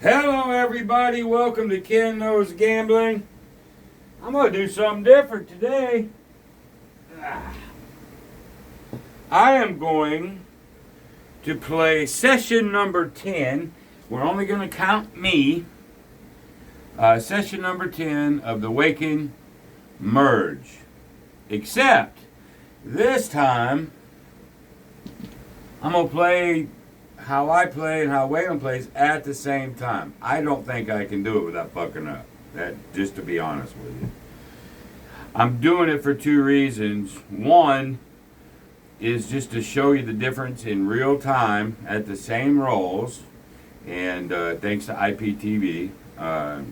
Hello everybody, welcome to Ken Knows Gambling. I'm going to do something different today. I am going to play session number 10. We're only going to count me. Session number 10 of the Wayken merge. Except this time I'm going to play how I play and how Wayken plays at the same time. I don't think I can do it without fucking up. That, just to be honest with you. I'm doing it for two reasons. One is just to show you the difference in real time at the same rolls. And thanks to IPTV, I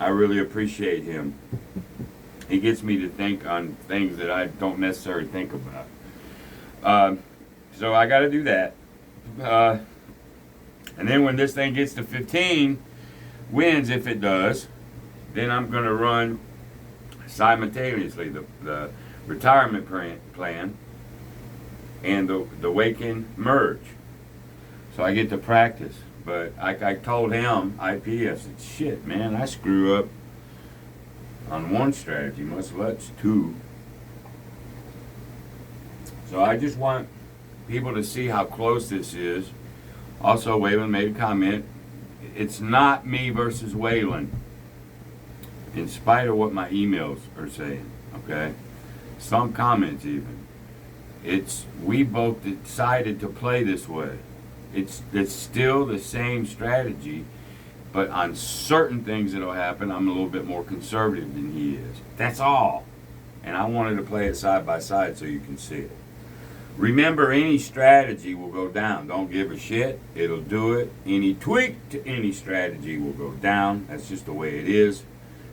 really appreciate him. He gets me to think on things that I don't necessarily think about. So I got to do that. And then when this thing gets to 15 wins, if it does, then I'm going to run simultaneously the retirement plan and the Wayken merge. So I get to practice. But I told him, IP, I said, shit, man, I screw up on one strategy, much less two. So I just want people to see how close this is. Also, Waylon made a comment. It's not me versus Waylon, in spite of what my emails are saying, okay? Some comments even. It's, we both decided to play this way. It's still the same strategy, but on certain things that'll happen, I'm a little bit more conservative than he is. That's all. And I wanted to play it side by side so you can see it. Remember, any strategy will go down. Don't give a shit. It'll do it. Any tweak to any strategy will go down. That's just the way it is.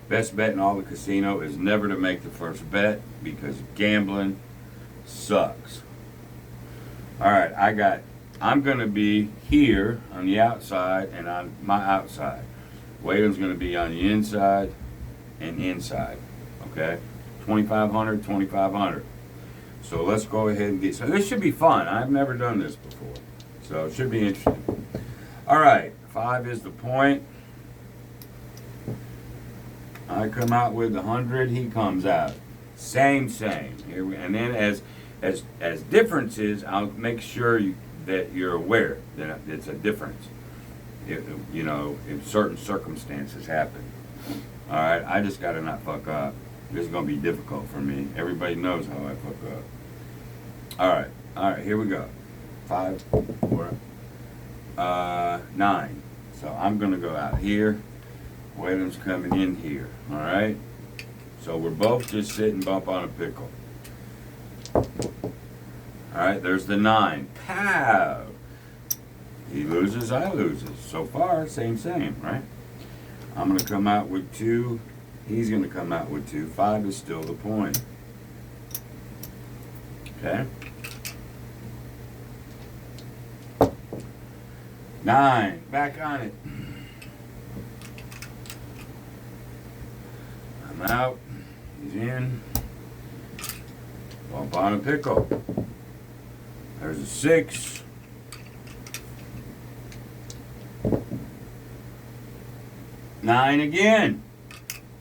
Best bet in all the casino is never to make the first bet because gambling sucks. All right, I'm going to be here on the outside and on my outside. Waylon's going to be on the inside and inside. Okay? 2,500, 2,500. So let's go ahead and get, so this should be fun. I've never done this before. So it should be interesting. All right, 5 is the point. I come out with 100, he comes out. Same. Here we, and then as differences, I'll make sure that you're aware that it's a difference. If certain circumstances happen. All right, I just got to not fuck up. This is going to be difficult for me. Everybody knows how I fuck up. All right, here we go. 5, 4, 9. So I'm going to go out here. Waylon's coming in here. All right? So we're both just sitting bump on a pickle. All right, there's the 9. Pow! He loses, I loses. So far, same, right? I'm going to come out with 2. He's going to come out with 2. 5 is still the point. Okay? 9. Back on it. I'm out. He's in. Bump on a pickle. There's a 6. Nine again.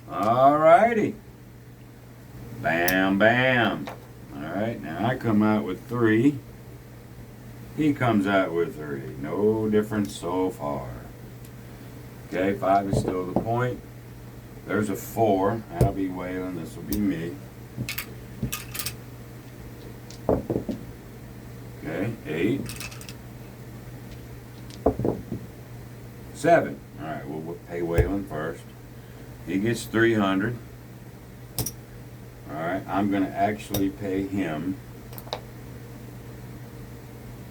Alrighty. Bam, bam. Alright, now I come out with 3. He comes out with 3. No difference so far. Okay, 5 is still the point. There's a 4. That'll be Waylon. This will be me. Okay, 8. 7. Alright, we'll pay Waylon first. He gets 300. Alright, I'm going to actually pay him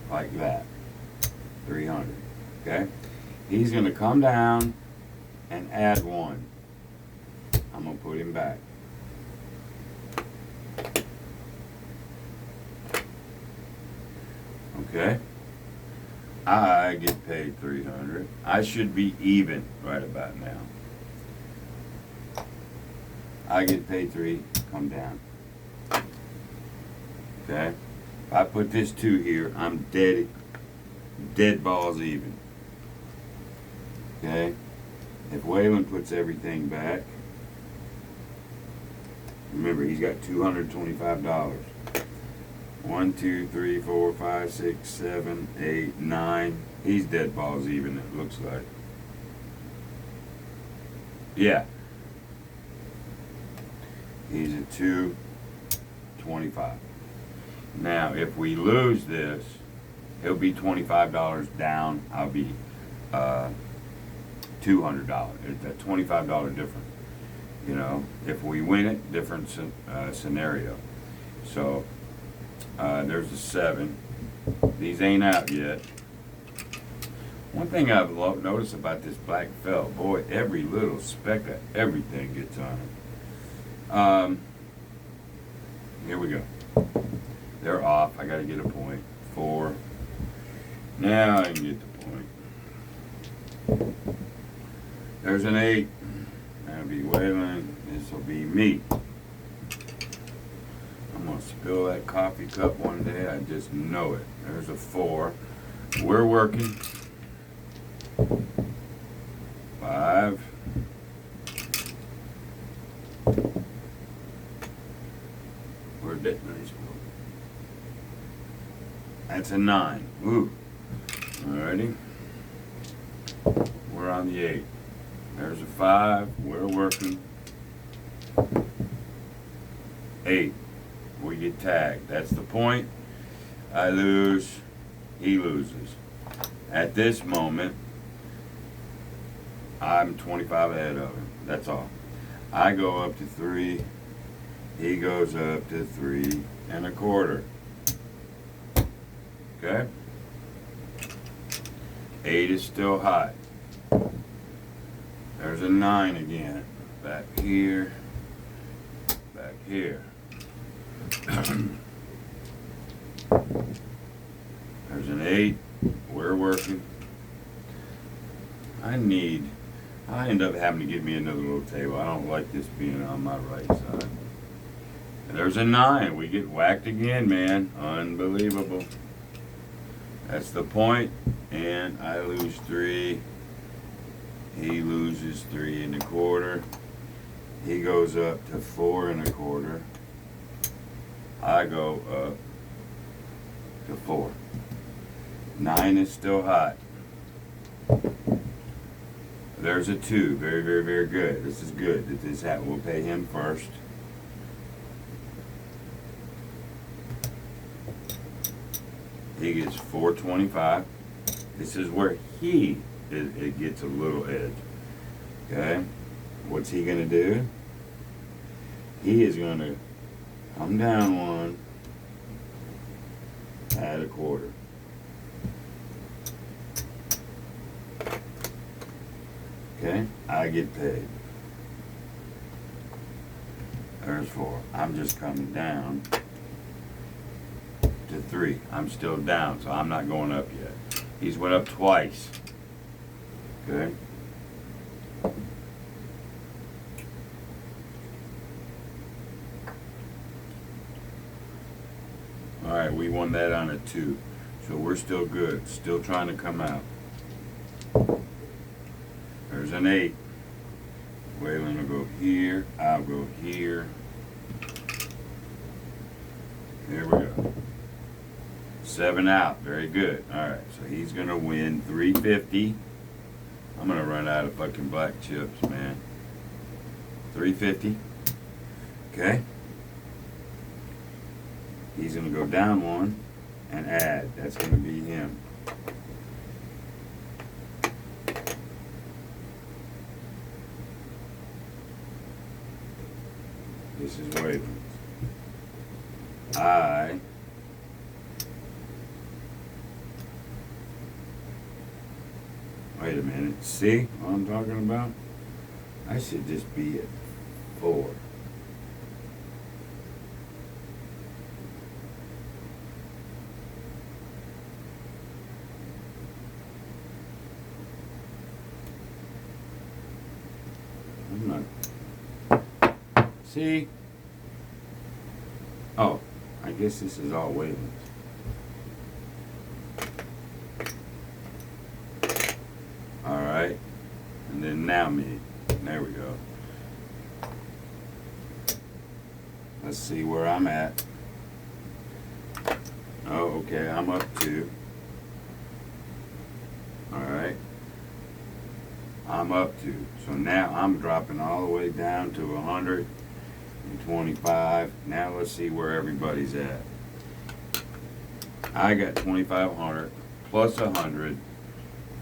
like that. 300. Okay? He's going to come down and add 1. I'm going to put him back. Okay? I get paid 300. I should be even right about now. I get paid 3, come down. Okay? If I put this 2 here, I'm dead balls even. Okay? If Wayland puts everything back, remember he's got $225. 1, 2, 3, 4, 5, 6, 7, 8, 9. He's dead balls even, it looks like. Yeah. He's at 225. Now, if we lose this, he'll be $25 down. I'll be $200. It's a $25 difference. You know, if we win it, different scenario. So there's a 7. These ain't out yet. One thing I've noticed about this black felt, boy, every little speck of everything gets on it. Here we go. They're off. I got to get a point. 4. Now I can get the point. There's an 8. That'll be Wayland. This will be me. I'm going to spill that coffee cup one day. I just know it. There's a 4. We're working. 5. Where did nice go? That's a 9. Ooh. Alrighty. We're on the 8. There's a 5. We're working. 8. We get tagged. That's the point. I lose. He loses. At this moment, I'm 25 ahead of him. That's all. I go up to 3. He goes up to 3 1/4. Okay? 8 is still hot. There's a 9 again. Back here. Back here. There's an 8. We're working. I end up having to get me another little table. I don't like this being on my right side. And there's a 9. We get whacked again, man. Unbelievable. That's the point. And I lose 3. He loses 3 1/4. He goes up to 4 1/4. I go up to 4. 9 is still hot. There's a 2. Very, very, very good. This is good. This we'll pay him first. He gets 425. This is where it gets a little edge. Okay? What's he going to do? He is going to come down 1, add 1/4. Okay? I get paid. There's 4. I'm just coming down to 3. I'm still down, so I'm not going up yet. He's went up twice. Okay? Alright, we won that on a 2. So we're still good. Still trying to come out. There's an 8. Wayland will go here. I'll go here. There we go. 7 out. Very good. Alright, so he's going to win 350. I'm going to run out of fucking black chips, man. 350. Okay. He's going to go down 1 and add. That's going to be him. This is Wayland's. Wait a minute. See what I'm talking about? I should just be at 4. I'm not. See? Oh, I guess this is all Wayland's. Alright. And then now me. There we go. Let's see where I'm at. Oh, okay, I'm up 2. Alright. I'm up 2. So now I'm dropping all the way down to 125. Now let's see where everybody's at. I got 2,500 plus 100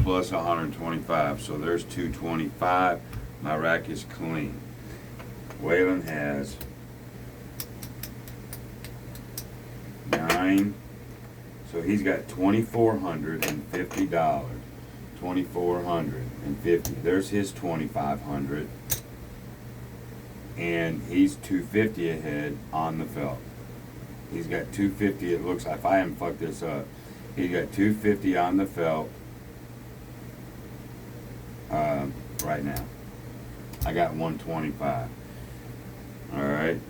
plus 125. So there's 225. My rack is clean. Wayland has 9. So he's got $2,450. 2,450. There's his 2,500. And he's 250 ahead on the felt. He's got 250. It looks like, if I haven't fucked this up, he's got 250 on the felt right now. I got 125. All right.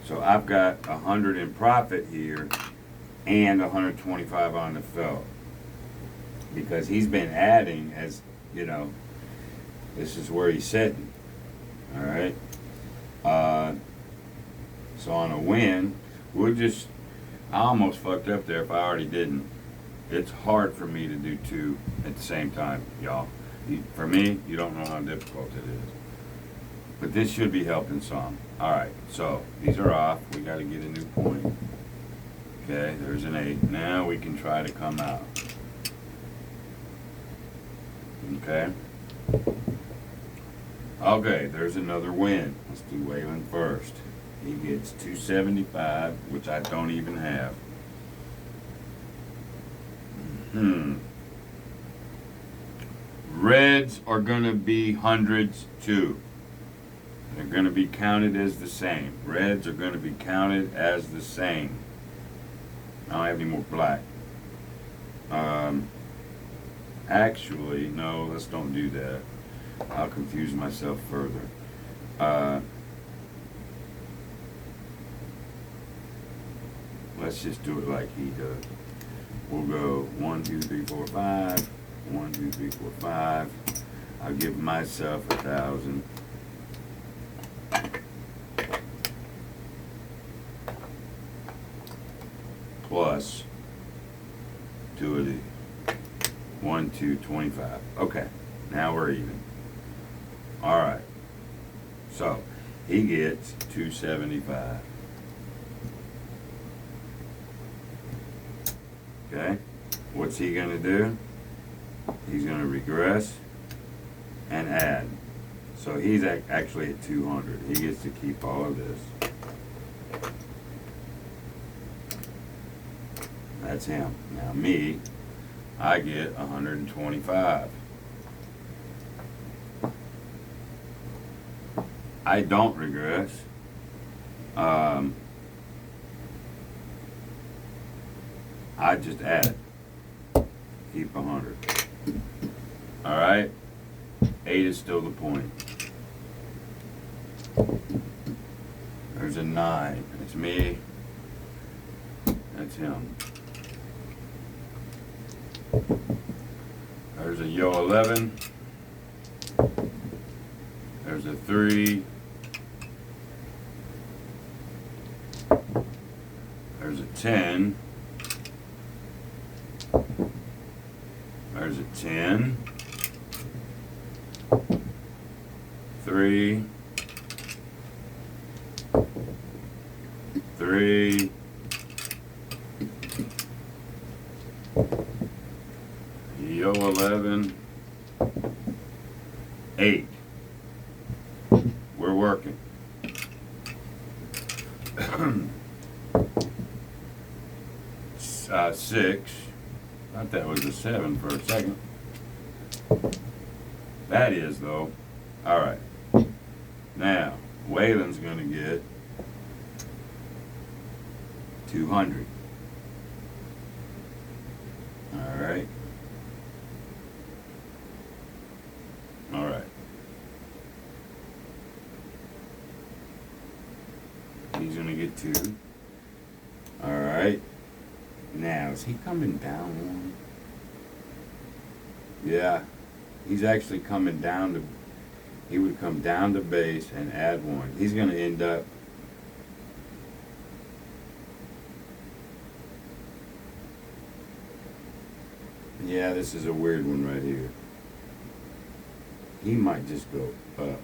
So I've got 100 in profit here and 125 on the felt, because he's been adding, as you know, this is where he's sitting. All right. So on a win, I almost fucked up there if I already didn't. It's hard for me to do 2 at the same time, y'all. For me, you don't know how difficult it is. But this should be helping some. All right, so these are off. We got to get a new point. Okay, there's an 8. Now we can try to come out. Okay. Okay, there's another win. Let's do Wayland first. He gets 275, which I don't even have. Reds are going to be hundreds too. They're going to be counted as the same. Reds are going to be counted as the same. I don't have any more black. Actually, no, let's don't do that. I'll confuse myself further. Let's just do it like he does. We'll go 1, 2, 3, 4, 5. 1, 2, 3, 4, 5. I'll give myself 1,000. Plus 2 of these. 1, 2, 25. Okay, now we're even. All right. So he gets 275. Okay. What's he gonna do? He's gonna regress and add. So he's actually at 200. He gets to keep all of this. That's him. Now me, I get 125. I don't regress. I just add. Keep 100. All right. 8 is still the point. There's a 9. It's me. That's him. There's a yo 11. There's a 3. There's a 10. There's a 10. 3. 3. Yo 11. 8. We're working. 6. Thought that was a 7 for a second. That is, though. All right. Now, Wayland's going to get 200. All right. All right. He's going to get 2. All right. Now, is he coming down one? Yeah. He's actually coming down to, he would come down to base and add 1. He's going to end up, yeah, this is a weird one right here. He might just go up.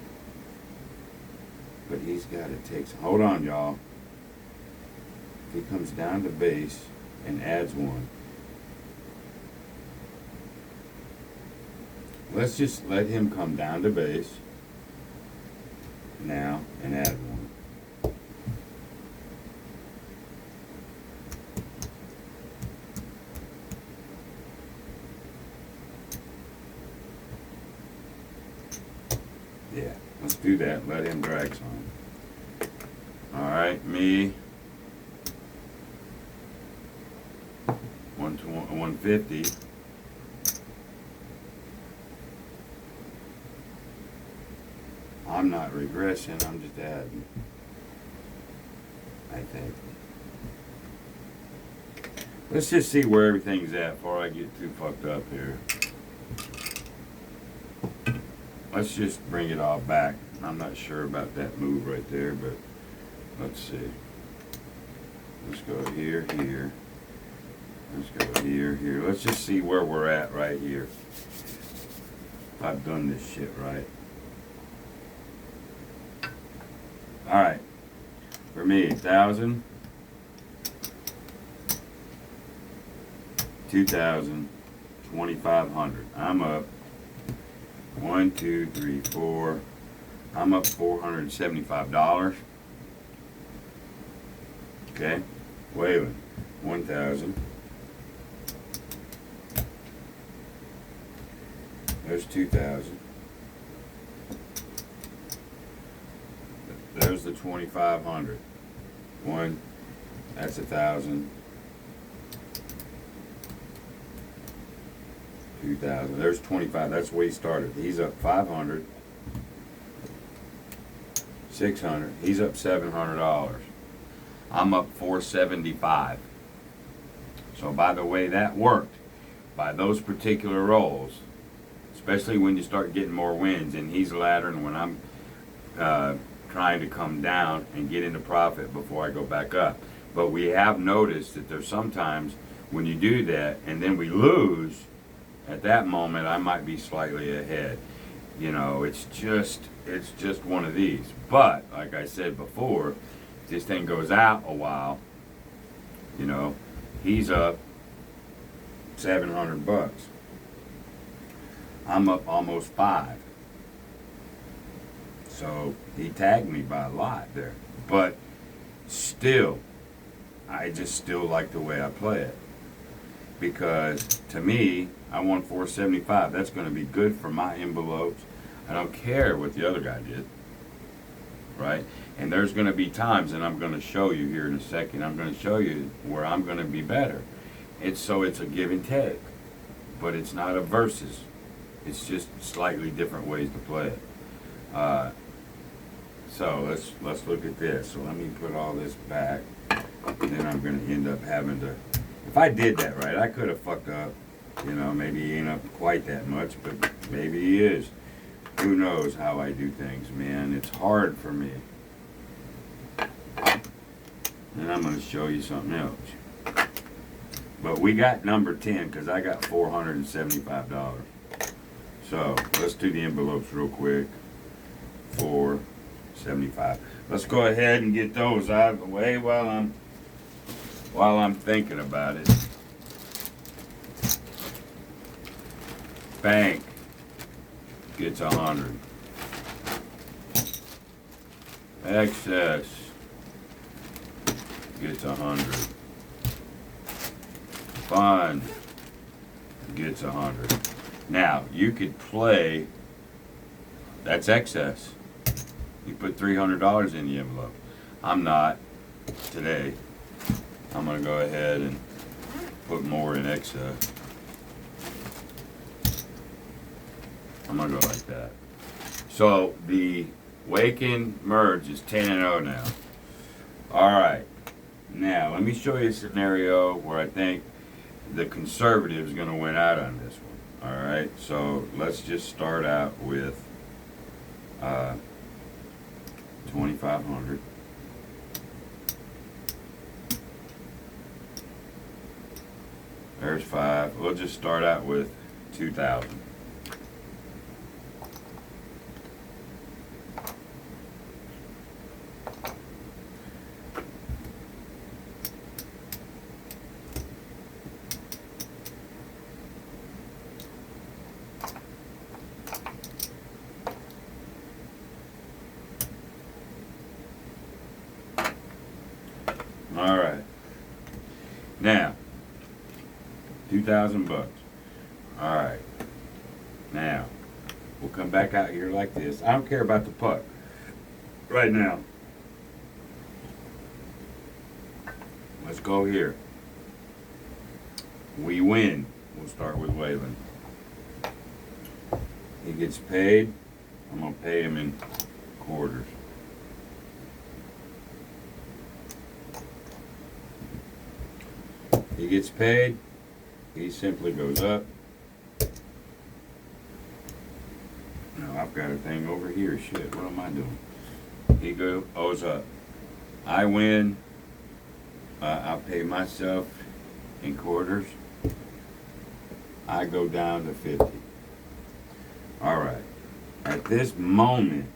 But he's got to take some, hold on, y'all. He comes down to base and adds 1. Let's just let him come down to base now and add 1. Yeah, let's do that. Let him drag some. All right, me. 150. I'm not regressing, I'm just adding, I think. Let's just see where everything's at before I get too fucked up here. Let's just bring it all back. I'm not sure about that move right there, but let's see. Let's go here, here. Let's go here, here. Let's just see where we're at right here. I've done this shit right. Alright. For me, 1,000, 2,000, 2,500. I'm up 1, 2, 3, 4. I'm up $475. Okay. Wayland, 1,000. There's 2,000. There's the 2,500. 1. That's 1,000. 2,000. There's 25. That's where he started. He's up 500. 600. He's up $700. I'm up 475. So by the way that worked, by those particular rolls, especially when you start getting more wins, and he's laddering when I'm trying to come down and get into profit before I go back up. But we have noticed that there's sometimes when you do that and then we lose, at that moment I might be slightly ahead. You know, it's just one of these. But like I said before, if this thing goes out a while, you know, he's up $700. I'm up almost 5. So he tagged me by a lot there. But still, I just still like the way I play it. Because to me, I won 475. That's going to be good for my envelopes. I don't care what the other guy did. Right? And there's going to be times, and I'm going to show you here in a second, I'm going to show you where I'm going to be better. It's a give and take. But it's not a versus. It's just slightly different ways to play it. So let's look at this. So let me put all this back. And then I'm going to end up having to, if I did that right, I could have fucked up. You know, maybe he ain't up quite that much, but maybe he is. Who knows how I do things, man. It's hard for me. And I'm going to show you something else. But we got number 10 because I got $475. So let's do the envelopes real quick. 475. Let's go ahead and get those out of the way while I'm thinking about it. Bank gets 100. Excess gets 100. Fund gets 100. Now you could play. That's excess. You put $300 in the envelope. I'm not today. I'm gonna go ahead and put more in excess. I'm gonna go like that. So the Wayken merge is 10-0 now. All right. Now let me show you a scenario where I think the conservative is gonna win out on this one. All right, so let's just start out with 2,500. There's 5. We'll just start out with 2,000. All right. Now, 2,000 bucks. All right. Now, we'll come back out here like this. I don't care about the puck right now. Let's go here. We win. We'll start with Wayland. He gets paid. I'm going to pay him in quarters. He gets paid. He simply goes up. No, I've got a thing over here. Shit, what am I doing? He goes up. I win. I'll pay myself in quarters. I go down to 50. All right. At this moment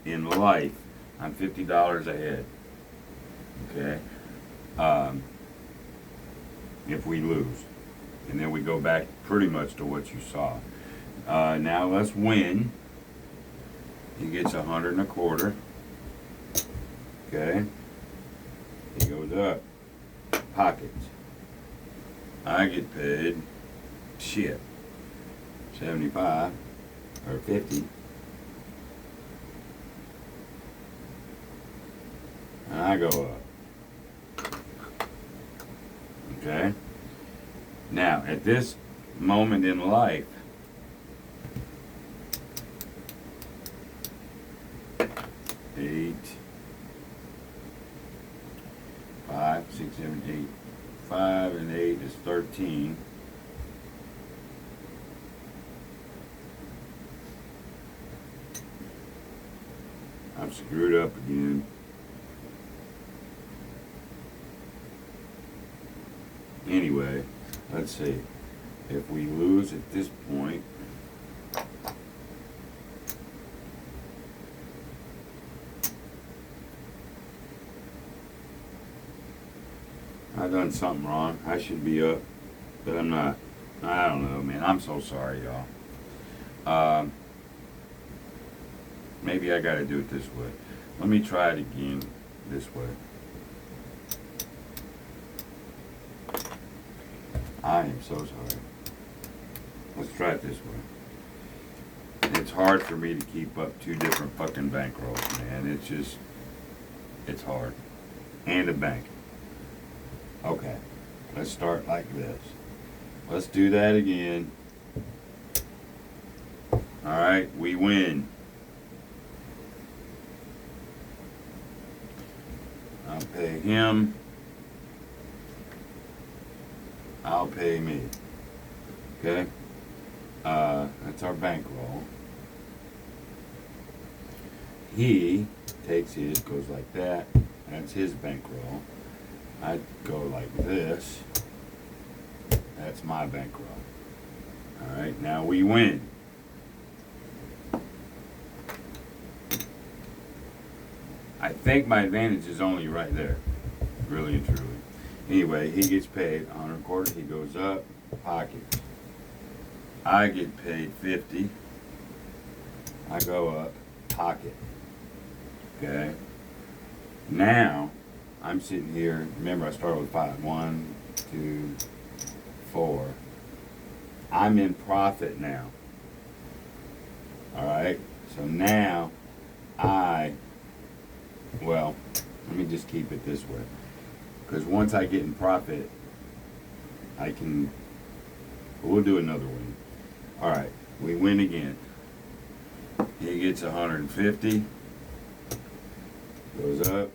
in life, I'm $50 ahead. Okay. If we lose, and then we go back pretty much to what you saw. Now let's win. He gets 100 and a quarter. Okay. He goes up. Pockets. I get paid. Shit. 75 or 50. And I go up. Okay. Now, at this moment in life, eight, 5, 6, 7, 8. 5 and 8 is 13. I'm screwed up again. Anyway, let's see. If we lose at this point, I've done something wrong. I should be up, but I'm not. I don't know, man. I'm so sorry, y'all. Maybe I got to do it this way. Let me try it again this way. I am so sorry. Let's try it this way. It's hard for me to keep up 2 different fucking bankrolls, man. It's just, it's hard. And a bank. Okay, let's start like this. Let's do that again. All right, we win. I'll pay him. I'll pay me. Okay? That's our bankroll. He takes his, goes like that. That's his bankroll. I go like this. That's my bankroll. Alright, now we win. I think my advantage is only right there. Really and truly. Anyway, he gets paid 100 a quarter. He goes up. Pocket. I get paid 50. I go up. Pocket. Okay. Now, I'm sitting here. Remember, I started with 5. 1, 2, 4. I'm in profit now. Alright. So now, well, let me just keep it this way. Because once I get in profit, we'll do another one. Alright, we win again. He gets 150. Goes up.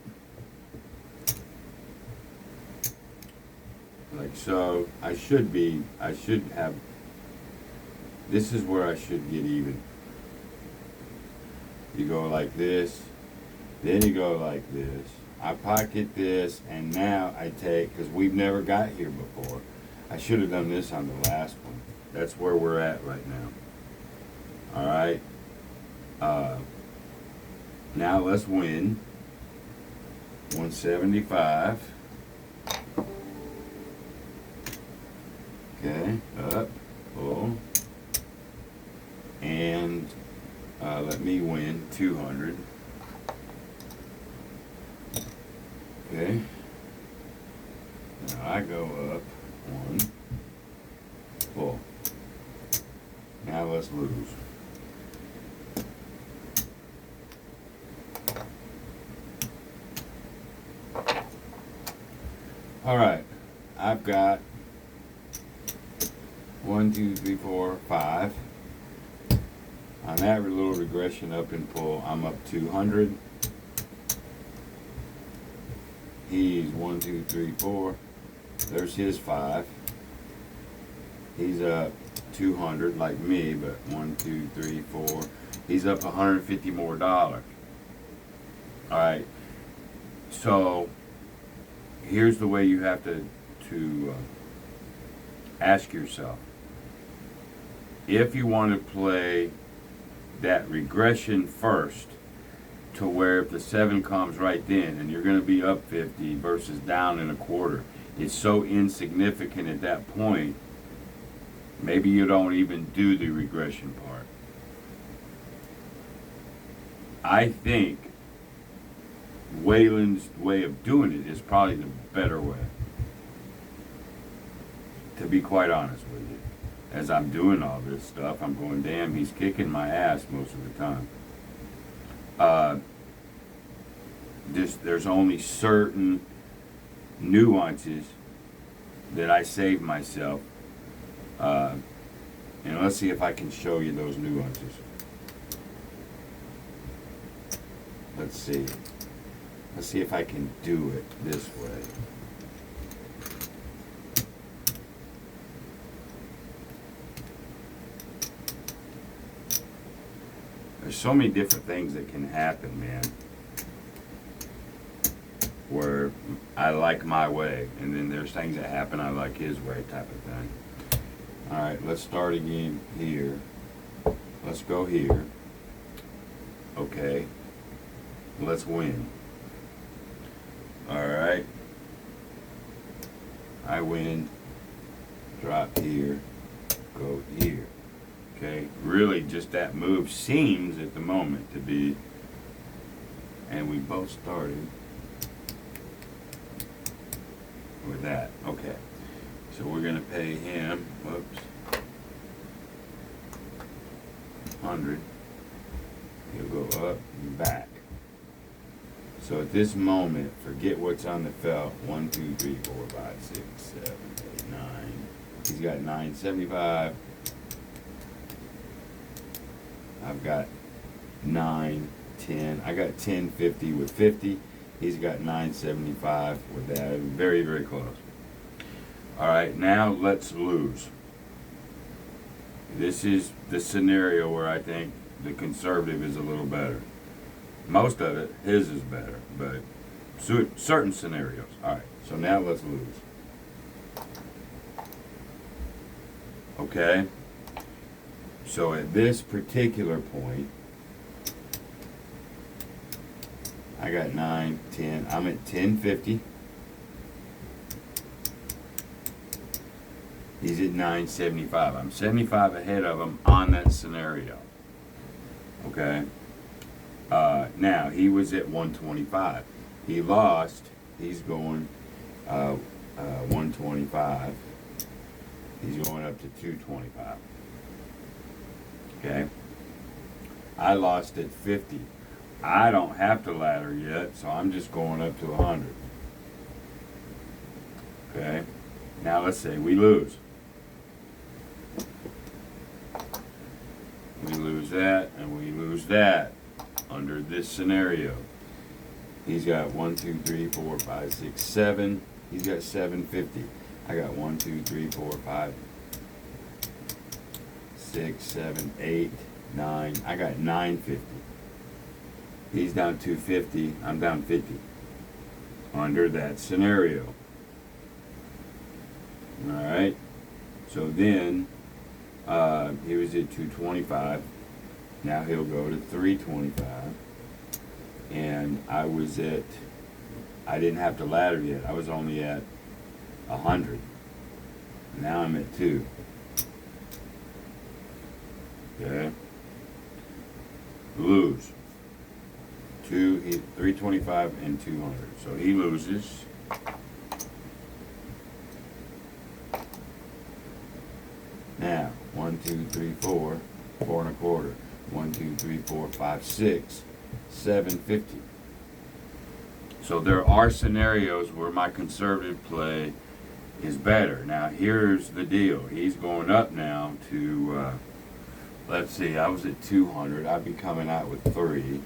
Like so. I should have This is where I should get even. You go like this, then you go like this. I pocket this, and now I take, because we've never got here before. I should have done this on the last one. That's where we're at right now. All right. Now let's win. 175. Okay, up, pull. And let me win 200. Okay. Now I go up 1, pull. Now let's lose. All right, I've got 1, 2, 3, 4, 5. On that little regression up and pull, I'm up 200. He's 1, 2, 3, 4. There's his 5. He's up 200 like me, but 1, 2, 3, 4. He's up 150 more dollars. All right. So here's the way you have to ask yourself. If you want to play that regression first, to where if the 7 comes right then and you're going to be up 50 versus down in a quarter, it's so insignificant at that point, maybe you don't even do the regression part. I think Wayland's way of doing it is probably the better way, to be quite honest with you. As I'm doing all this stuff, I'm going, damn, he's kicking my ass most of the time. There's only certain nuances that I save myself. And let's see if I can show you those nuances. Let's see. Let's see if I can do it this way. There's so many different things that can happen, man, where I like my way, and then there's things that happen I like his way type of thing. All right, let's start again here. Let's go here. Okay, let's win. All right, I win, drop here, go here. Okay, really just that move seems at the moment to be, and we both started with that. Okay, so we're gonna pay him, whoops, 100. He'll go up and back. So at this moment, forget what's on the felt. 1, 2, 3, 4, 5, 6, 7, 8, 9. He's got 975. I've got 9, 10. I got 1050 with 50. He's got 975 with that. Very, very close. All right, now let's lose. This is the scenario where I think the conservative is a little better. Most of it, his is better, but certain scenarios. All right, so now let's lose. Okay. So at this particular point, I got 9, 10. I'm at 1050. He's at 975. I'm 75 ahead of him on that scenario. Okay. Now he was at 125. He lost. He's going 125. He's going up to 225. Okay. I lost at 50. I don't have to ladder yet, so I'm just going up to 100. Okay. Now let's say we lose. We lose that, and we lose that under this scenario. He's got 1, 2, 3, 4, 5, 6, 7. He's got 750. I got 1, 2, 3, 4, 5, 6, 7, 8, 9. I got 950. He's down 250. I'm down 50 under that scenario. All right. So then he was at 225. Now he'll go to 325. And I didn't have to ladder yet. I was only at 100. Now I'm at 2. Okay. Lose. 325 and 200. So he loses. Now, 1, 2, 3, 4, 4 and a quarter. 1, 2, 3, 4, 5, 6, 750. So there are scenarios where my conservative play is better. Now, here's the deal. He's going up now to, let's see, I was at 200. I'd be coming out with 3.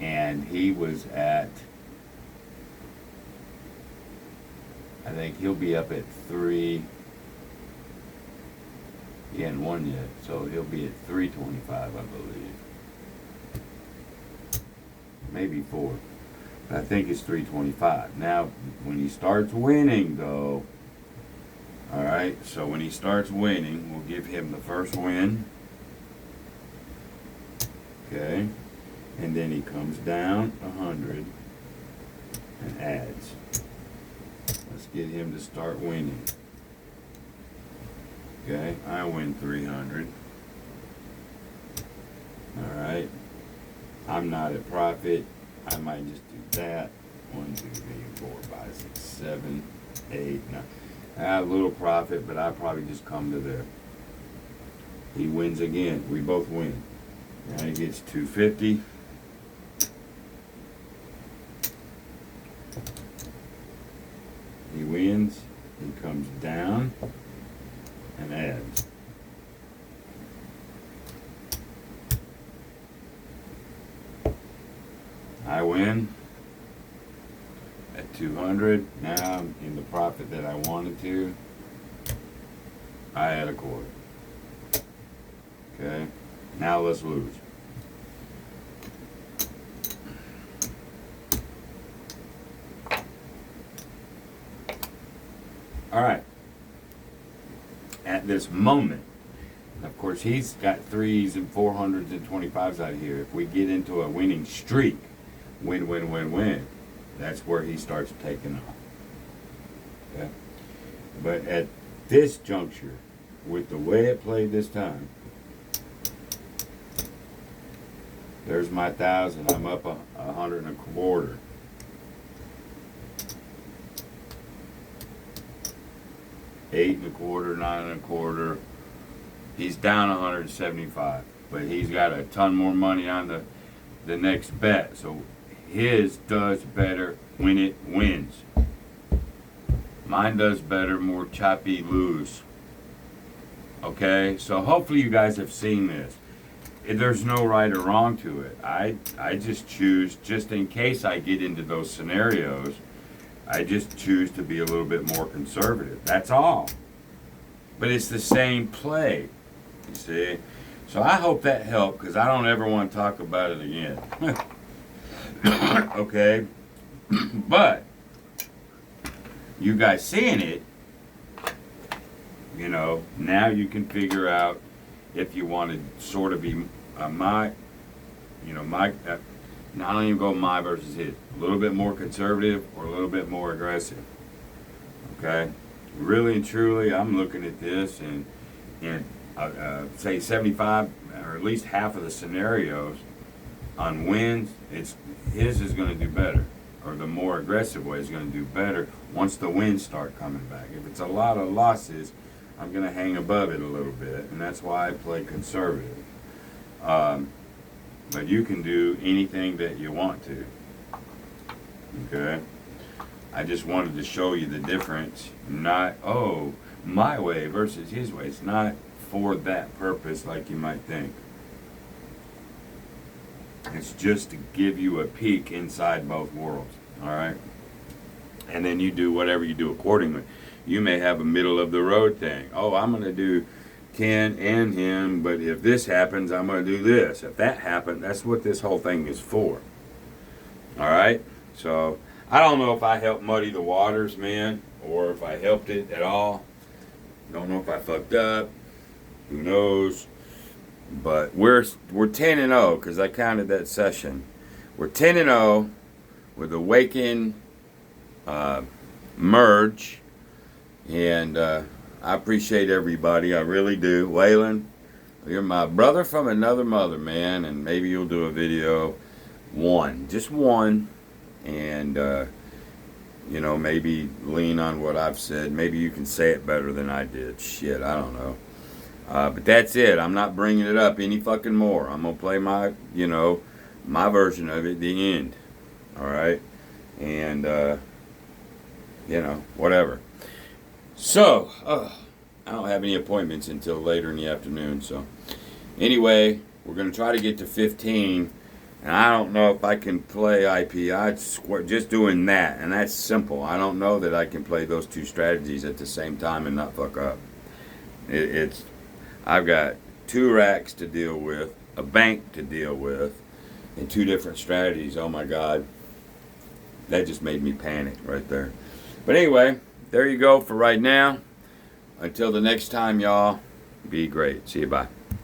And he was at, I think he'll be up at 3. He hadn't won yet, so he'll be at 325, I believe. Maybe 4. But I think it's 325. Now, when he starts winning, though, all right, so when he starts winning, we'll give him the first win. Okay. And then he comes down 100 and adds. Let's get him to start winning. Okay, I win 300. All right. I'm not at profit. I might just do that. 1, 2, 3, 4, 5, 6, 7, 8, 9. I have a little profit, but I probably just come to there. He wins again. We both win. Now he gets 250. He wins. He comes down and adds. I win at 200. Now I'm in the profit that I wanted to. I had a quarter. Okay. Now let's lose. All right. At this moment, of course, he's got 3s and 400s and 25s out here. If we get into a winning streak, win, win, win, win, that's where he starts taking off. Okay? But at this juncture, with the way it played this time, there's my 1,000. I'm up 100 and a quarter. Eight and a quarter, 9 and a quarter. He's down 175, but he's got a ton more money on the next bet. So his does better when it wins. Mine does better, more choppy, lose. Okay, so hopefully you guys have seen this. There's no right or wrong to it. I just choose, just in case I get into those scenarios, I just choose to be a little bit more conservative. That's all. But it's the same play, you see. So I hope that helped, because I don't ever want to talk about it again. Okay? But you guys seeing it, you know, now you can figure out if you want to sort of be not only go my versus his, a little bit more conservative or a little bit more aggressive. Okay, really and truly, I'm looking at this and say 75 or at least half of the scenarios on wins, his is going to do better, or the more aggressive way is going to do better once the wins start coming back. If it's a lot of losses, I'm going to hang above it a little bit, and that's why I play conservative. But you can do anything that you want to. Okay? I just wanted to show you the difference. Not, oh, my way versus his way. It's not for that purpose like you might think. It's just to give you a peek inside both worlds. Alright? And then you do whatever you do accordingly. You may have a middle of the road thing. Oh, I'm going to do Ken and him, but if this happens, I'm going to do this. If that happens, that's what this whole thing is for. All right? So, I don't know if I helped muddy the waters, man, or if I helped it at all. Don't know if I fucked up. Who knows? But we're 10-0 because I counted that session. We're 10-0 with the Wayken merge, and I appreciate everybody. I really do. Waylon, you're my brother from another mother, man, and maybe you'll do a video, just one, and maybe lean on what I've said. Maybe you can say it better than I did. Shit, I don't know. But that's it. I'm not bringing it up any fucking more. I'm going to play my, my version of it, the end. All right? And, whatever. So, I don't have any appointments until later in the afternoon. So, anyway, we're going to try to get to 15. And I don't know if I can play IPI just doing that. And that's simple. I don't know that I can play those two strategies at the same time and not fuck up. I've got 2 racks to deal with, a bank to deal with, and 2 different strategies. Oh my God. That just made me panic right there. But anyway, there you go for right now. Until the next time, y'all, be great. See you, bye.